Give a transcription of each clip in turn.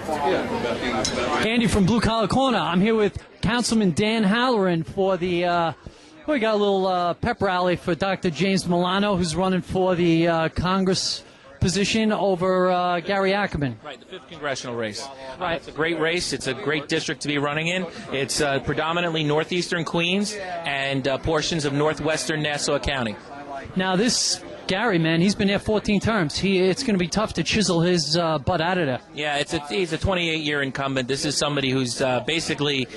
Andy from Blue Collar Corner. I'm here with Councilman Dan Halloran for the, we got a little pep rally for Dr. James Milano, who's running for the Congress position over Gary Ackerman. Right, the 5th congressional race. Right. It's a great race. It's a great district to be running in. It's predominantly northeastern Queens and portions of northwestern Nassau County. Now this Gary, man, he's been there 14 terms. It's going to be tough to chisel his butt out of there. Yeah, he's a 28-year incumbent. This is somebody who's basically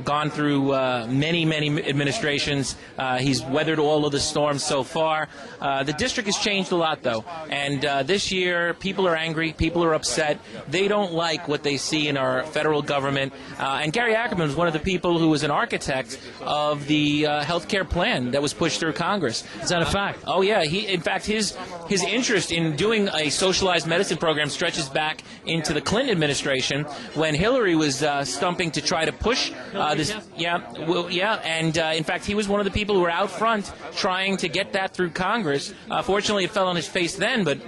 gone through many administrations. He's weathered all of the storms so far. The district has changed a lot, though. And this year, people are angry. People are upset. They don't like what they see in our federal government. And Gary Ackerman was one of the people who was an architect of the health care plan that was pushed through Congress. Is that a fact? Oh, yeah. In fact, his interest in doing a socialized medicine program stretches back into the Clinton administration when Hillary was stumping to try to push this. And in fact, he was one of the people who were out front trying to get that through Congress. Fortunately, it fell on his face then, but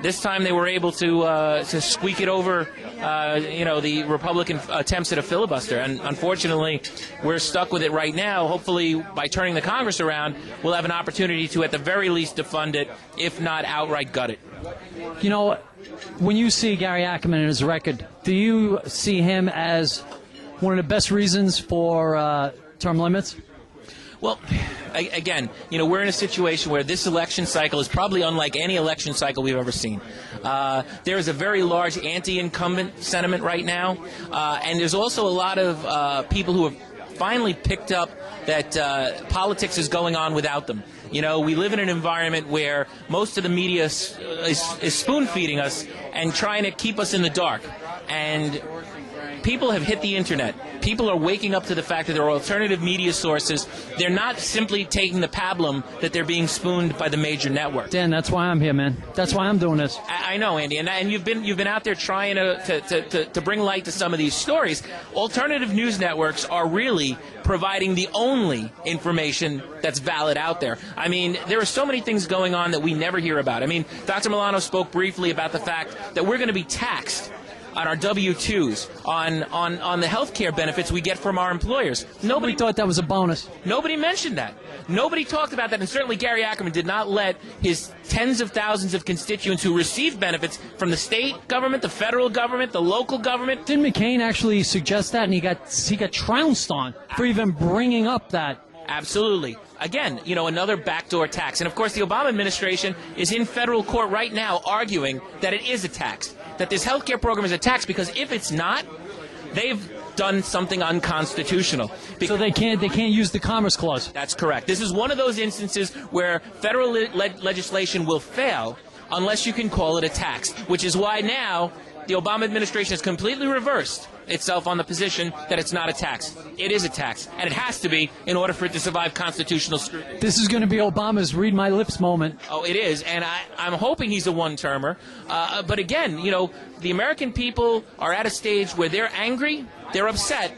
this time they were able to squeak it over. The Republican attempts at a filibuster, and unfortunately, we're stuck with it right now. Hopefully, by turning the Congress around, we'll have an opportunity to, at the very least, defund it, if not outright gut it. You know, when you see Gary Ackerman and his record, do you see him as one of the best reasons for term limits? Well, again, we're in a situation where this election cycle is probably unlike any election cycle we've ever seen. There is a very large anti-incumbent sentiment right now, and there's also a lot of people who have finally picked up that politics is going on without them. We live in an environment where most of the media is spoon-feeding us and trying to keep us in the dark. And people have hit the internet. People are waking up to the fact that there are alternative media sources. They're not simply taking the pablum that they're being spooned by the major network. Dan, that's why I'm here, man. That's why I'm doing this. I know, Andy, and you've been out there trying to bring light to some of these stories. Alternative news networks are really providing the only information that's valid out there. I mean, there are so many things going on that we never hear about. I mean, Dr. Milano spoke briefly about the fact that we're going to be taxed on our W-2s, on the health care benefits we get from our employers. Nobody thought that was a bonus. Nobody mentioned that. Nobody talked about that, and certainly Gary Ackerman did not let his tens of thousands of constituents who receive benefits from the state government, the federal government, the local government. Didn't McCain actually suggest that, and he got trounced on for even bringing up that? Absolutely. Again, another backdoor tax. And, of course, the Obama administration is in federal court right now arguing that it is a tax, that this health care program is a tax, because if it's not, they've done something unconstitutional. So they can't use the Commerce Clause. That's correct. This is one of those instances where federal legislation will fail unless you can call it a tax, which is why now the Obama administration has completely reversed itself on the position that it's not a tax. It is a tax, and it has to be in order for it to survive constitutional scrutiny. This is going to be Obama's read my lips moment. Oh, it is, and I'm hoping he's a one-termer. But again, the American people are at a stage where they're angry, they're upset,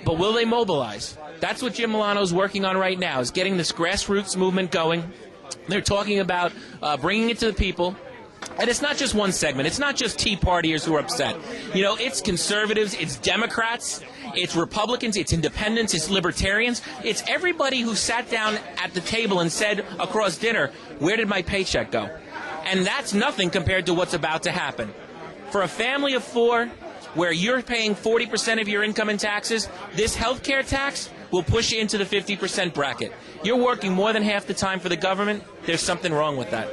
but will they mobilize? That's what Jim Milano's working on right now, is getting this grassroots movement going. They're talking about bringing it to the people. And it's not just one segment. It's not just Tea Partiers who are upset. It's conservatives, it's Democrats, it's Republicans, it's independents, it's libertarians. It's everybody who sat down at the table and said across dinner, where did my paycheck go? And that's nothing compared to what's about to happen. For a family of 4, where you're paying 40% of your income in taxes, this health care tax will push you into the 50% bracket. You're working more than half the time for the government. There's something wrong with that.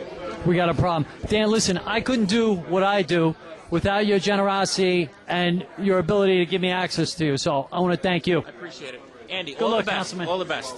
We got a problem. Dan, listen, I couldn't do what I do without your generosity and your ability to give me access to you, so I want to thank you. I appreciate it. Andy, Good luck, the best. Councilman. All the best.